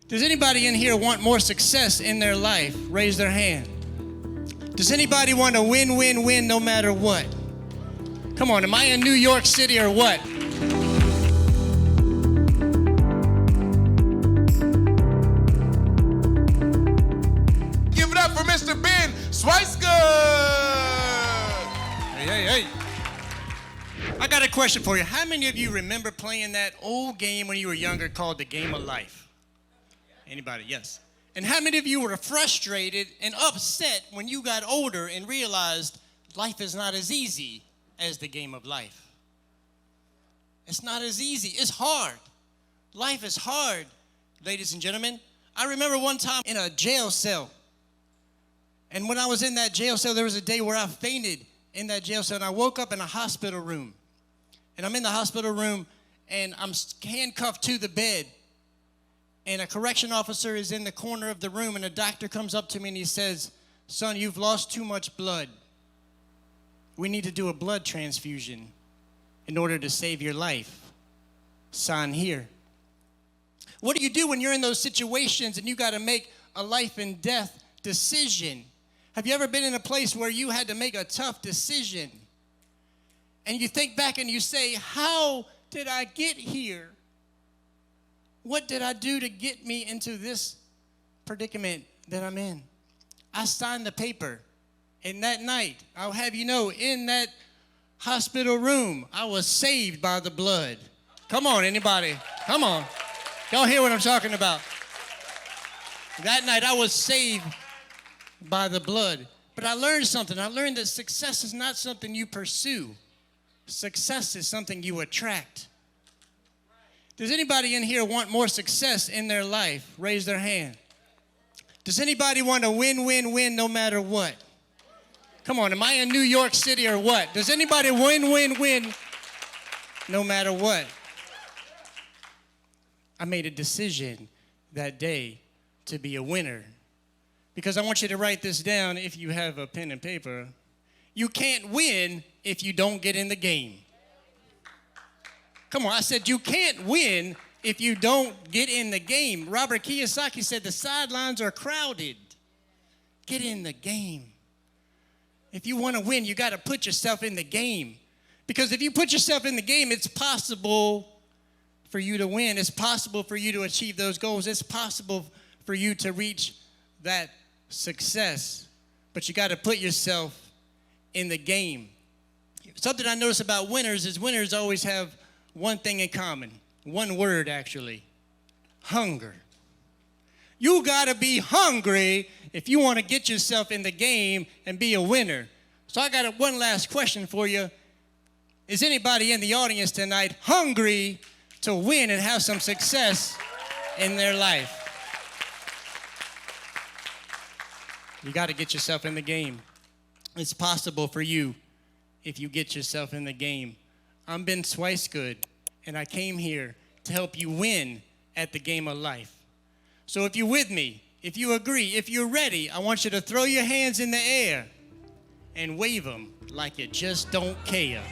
Does anybody in here want more success in their life? Raise their hand. Does anybody want to win, win, win no matter what? Come on, am I in New York City or what? Give it up for Mr. Ben Swicegood. Hey. I got a question for you. How many of you remember playing that old game when you were younger called the Game of Life? Anybody? Yes. And how many of you were frustrated and upset when you got older and realized life is not as easy as the game of life? It's not as easy. It's hard. Life is hard, ladies and gentlemen. I remember one time in a jail cell. And when I was in that jail cell, there was a day where I fainted in that jail cell. And I woke up in a hospital room. And I'm in the hospital room, and I'm handcuffed to the bed. And a correction officer is in the corner of the room, and a doctor comes up to me and he says, "Son, you've lost too much blood. We need to do a blood transfusion in order to save your life. Sign here." What do you do when you're in those situations and you got to make a life and death decision? Have you ever been in a place where you had to make a tough decision? And you think back and you say, how did I get here? What did I do to get me into this predicament that I'm in? I signed the paper. And that night, I'll have you know, in that hospital room, I was saved by the blood. Come on, anybody. Come on. Y'all hear what I'm talking about? That night, I was saved by the blood. But I learned something. I learned that success is not something you pursue. Success is something you attract. Does anybody in here want more success in their life? Raise their hand. Does anybody want to win, win, win no matter what? Come on, am I in New York City or what? Does anybody win, win, win no matter what? I made a decision that day to be a winner. Because I want you to write this down if you have a pen and paper. You can't win if you don't get in the game. Come on, I said you can't win if you don't get in the game. Robert Kiyosaki said the sidelines are crowded. Get in the game. If you want to win, you got to put yourself in the game. Because if you put yourself in the game, it's possible for you to win. It's possible for you to achieve those goals. It's possible for you to reach that success. But you got to put yourself in the game. Something I notice about winners is winners always have one thing in common. One word, actually. Hunger. You got to be hungry if you want to get yourself in the game and be a winner. So I got one last question for you. Is anybody in the audience tonight hungry to win and have some success in their life? You got to get yourself in the game. It's possible for you if you get yourself in the game. I'm Ben Swicegood, and I came here to help you win at the game of life. So if you're with me, if you agree, if you're ready, I want you to throw your hands in the air and wave them like you just don't care.